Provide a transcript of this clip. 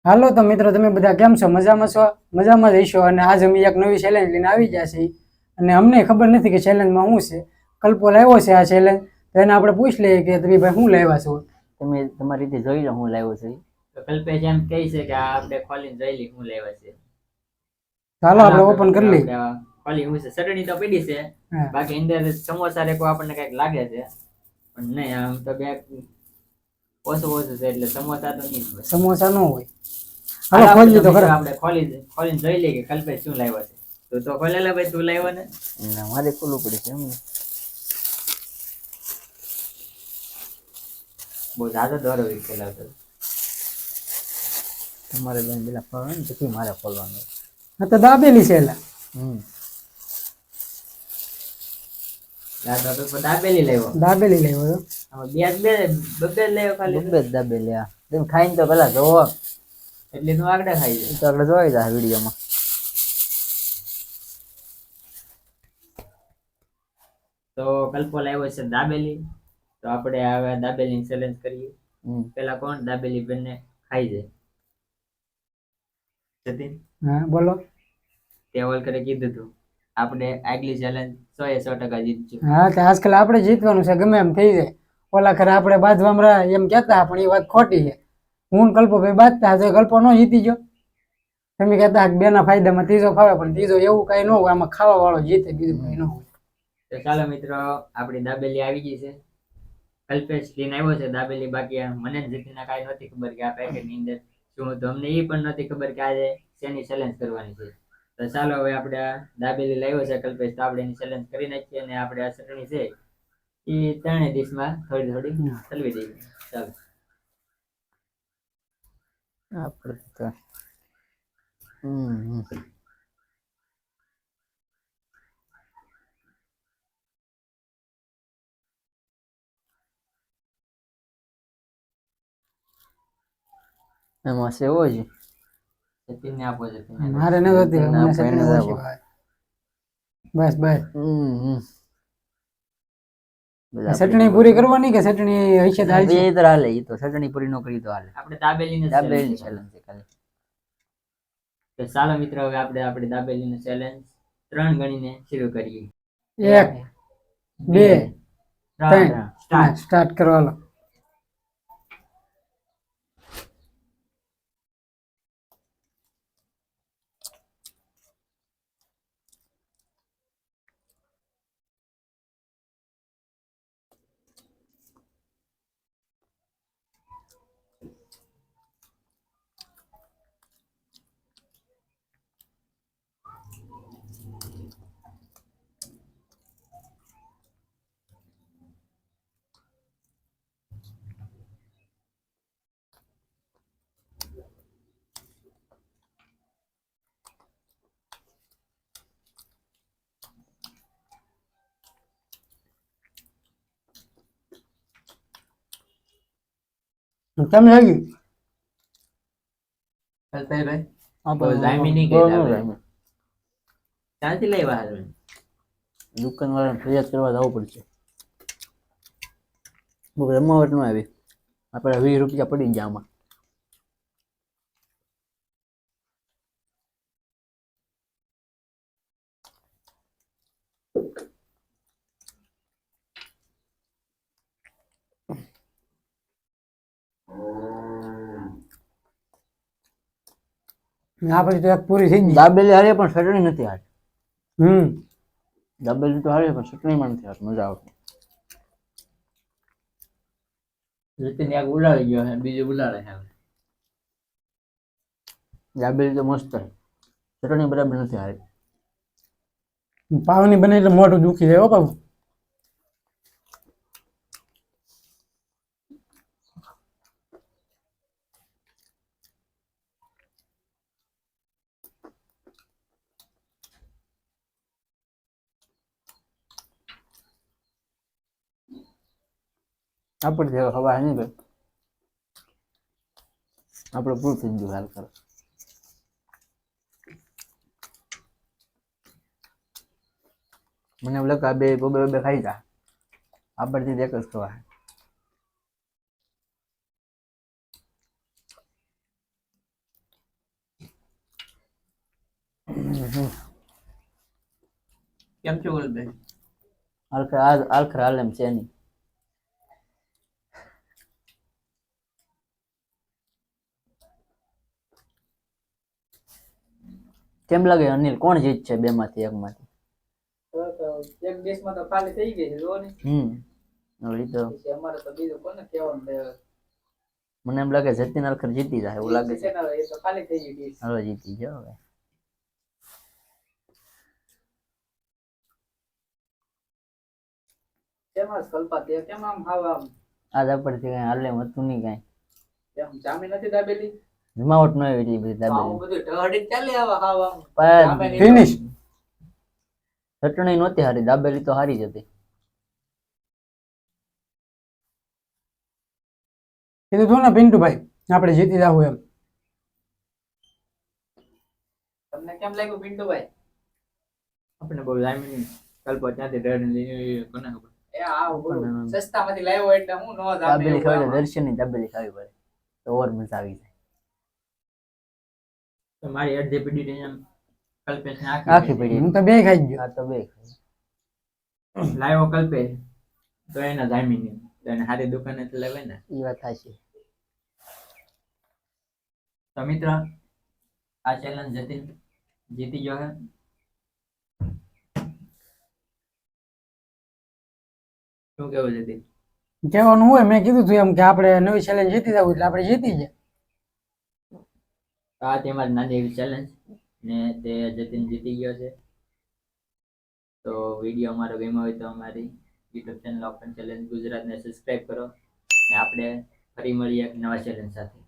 હાલો તો મિત્રો તમે બધા કેમ છો? મજામાં છો? મજામાં જ હશો. અને આજ અમે એક નવી ચેલેન્જ લઈને આવી ગયા છીએ અને અમને ખબર નથી કે ચેલેન્જમાં શું છે. કલ્પો લાવ્યો છે આ ચેલેન્જ, તો એને આપણે પૂછી લઈએ કે તમે ભાઈ શું લાવ્યા છો. તમે તમારી રીતે જોઈ લો હું લાવ્યો છું. તો કલ્પેશ એમ કહે છે કે આ આપણે ખોલીને જોઈ લઈએ શું લેવા છે. ચાલો આપણે ઓપન કરી લઈએ. ખોલી હું છે ચટણી તો પડી છે, બાકી અંદર સમોસા રેકો આપણને કઈક લાગે છે, પણ નહીં આમ તો બે ઓછું છે એટલે સમોસા તો નહીં હોય. સમોસા ન હોય. હાલો ખોલી તો ખરા. આપણે ખોલીને જોઈ લઈએ કે કલ્પેશ શું લાવ્યો છે. તો ખોલેલા ભાઈ તું લાવ્યો ને? મારે ખોલવું પડે છે એમ. બહુ જ્યાદા દોરો ખોલાવતો. તમારે બેન પેલા ખોલવાનું ને પછી મારે ખોલવાનું. હા તો દાબેલી છે એલા. દાબેલી લાવ્યો. દાબેલી લાવ્યો. બે લાવ્યો ખાલી. બે દાબેલી આ. તમે ખાઈને તો પેલા જોવો. એટલે તું આગળ ખાઈ જાય. તો આગળ જોઈ જા વિડીયોમાં. તો કલ્પો લાવ્યો છે દાબેલી. તો આપણે હવે દાબેલી ચેલેન્જ કરીએ. પેલા કોણ દાબેલી બંને ખાઈ જાય? સતીન હા બોલો. તે ઓલ કરે કીધું તું આપણે આગલી ચેલેન્જ 100% જીતશું. હા તો આજકાલ આપણે જીતવાનું છે, ગમે એમ થઈ જાય. ઓલા ખરે આપણે બાજવામાં એમ કહેતા, પણ એ વાત ખોટી છે. હું કલ્પો ભાઈ બાજતા તો કલ્પો ન જીતી ગયો. તમે કહેતા બેના ફાયદામાં ત્રીજો ફાવે, પણ ત્રીજો એવું કઈ ન હોય, આમાં ખાવા વાળો જીતે, બીજું કઈ ન હોય. તો ચાલો મિત્રો, આપણી દાબેલી આવી ગઈ છે. કલ્પેશ લઈને આવ્યો છે દાબેલી. બાકી મને જીતીને કાંઈ નહોતી ખબર કે આ પેકેટની અંદર શું હતું. અમને એ પણ નથી ખબર કે આજે શેની ચેલેન્જ કરવાની છે. તો ચાલો હવે આપણે આ દાબેલી લાવ્યો છે કલ્પેશ, તો આપણે એની ચેલેન્જ કરી નાખીએ. અને આપણે આ ચટણી છે એ ત્રણેય ડીશમાં થોડી થોડી ચલવી દઈએ. ચાલો આપણે તો એમાં સેવો જ સતીનને આપો છે. મારે ન હતી, મને ચટણી ઓછી ભાવે. બસ બસ. ચટણી પૂરી કરવાની કે ચટણી હશે તો હાલશે? એ તો હાલે. એ તો ચટણી પૂરી નો કરી તો હાલે. આપણે દાબેલીની ચેલેન્જ છે ખાલી. તો ચાલો મિત્રો, હવે આપણે આપણી દાબેલીની ચેલેન્જ 3 ગણીને શરૂ કરીએ. 1 2 3 સ્ટાર્ટ કરવાનો. તમે લાગી કલ્પેશભાઈ ક્યાંથી લેવા હાલ? દુકાન વાળાને ફરિયાદ કરવા જવું પડશે. રમાવટ ન આવી. આપણે 20 રૂપિયા પડી ગયા આમાં. આ પછી તો એક પૂરી થઈ ગઈ. દાબેલી હારે પણ ચટણી નથી હારી. દાબેલી તો હારી પણ ચટણીમાં નથી હારી. મજા આવતી. રીતિને એક ઉલાળી ગયો છે, બીજું ઉલાળે છે. દાબેલી તો મસ્ત છે, ચટણી બરાબર નથી હારી. પાવની બને એટલે મોઢું દુખી જાય. હો પાવ આપણે જેવા ખબર નહીં ભાઈ. આપણે પૂરું થઈ ગયું હાલ કરો. મને એવું લાગે આ બે ખાઈ જા. આપણથી એક જ ખવાય. કેમ છો ગોલભાઈ? આલખર હાલ એમ છે નહીં. કેમ લાગે અનિલ, કોણ જીતશે બે માંથી એક માંથી? એક દેશમાં તો ખાલી થઈ ગઈ છે જો ને હવે તો અમારે તો બીજું કોને કહેવાનું છે મને એમ લાગે જતીન આલખર જીતી જાય એવું લાગે છે. એ તો ખાલી થઈ ગઈ દેશ હવે જીતી ગયો હવે. કેમાં કલ્પા તે કેમ આમ હાવ આમ આજ આપણથી કઈ હાલે હતું નહીં કઈ. એમ જામી નથી દાબેલી જમાવટ ન હોય એટલી બધી આવું દાબેલી. બધું ઢહડી ચાલે આવા હાવ આમ પણ ફિનિશ ચટણી નહોતી હારી, દાબેલી તો હારી જ હતી. કીધું તું ને પિન્ટુભાઈ આપણે જીતી જાવું એમ તમને કેમ લાગ્યું પિન્ટુભાઈ? આપણે બહુ જામી કલ્પો ત્યાંથી ડર લઈને કોને ખબર. એ આ સસ્તામાંથી લાવ્યો એટલે હું નો દાબેલી ખાવી તો દર્શનની દાબેલી ખાવી પડે તો ઓર મજા આવી જાય. તો મારી અડધી પીડી એમ કલ્પેશ ને આખી પડી હું તો બે ખાઈ ગયો આ તો બે ખાઈ. લાવ્યો કલ્પેશ તો એના જામી નહીં તો એને સારી દુકાને તો લેવાય ને. ઈ વાત સાચી. તો મિત્ર આ ચેલેન્જ જીતી ગયો હે. શું કેવું જતી? કહેવાનું હોય મેં કીધું તું એમ કે આપણે નવી ચેલેન્જ જીતી જવું એટલે આપણે જીતી જાય. તો આ તેમાં નાની એવી ચેલેન્જ ને તે જતીન જીતી ગયો છે. તો વિડીયો અમારો ગમ્યો હોય તો અમારી યુટ્યુબ ચેનલ ઓપન ચેલેન્જ ગુજરાતને સબસ્ક્રાઇબ કરો ને આપણે ફરી મળીએ એક નવા ચેલેન્જ સાથે.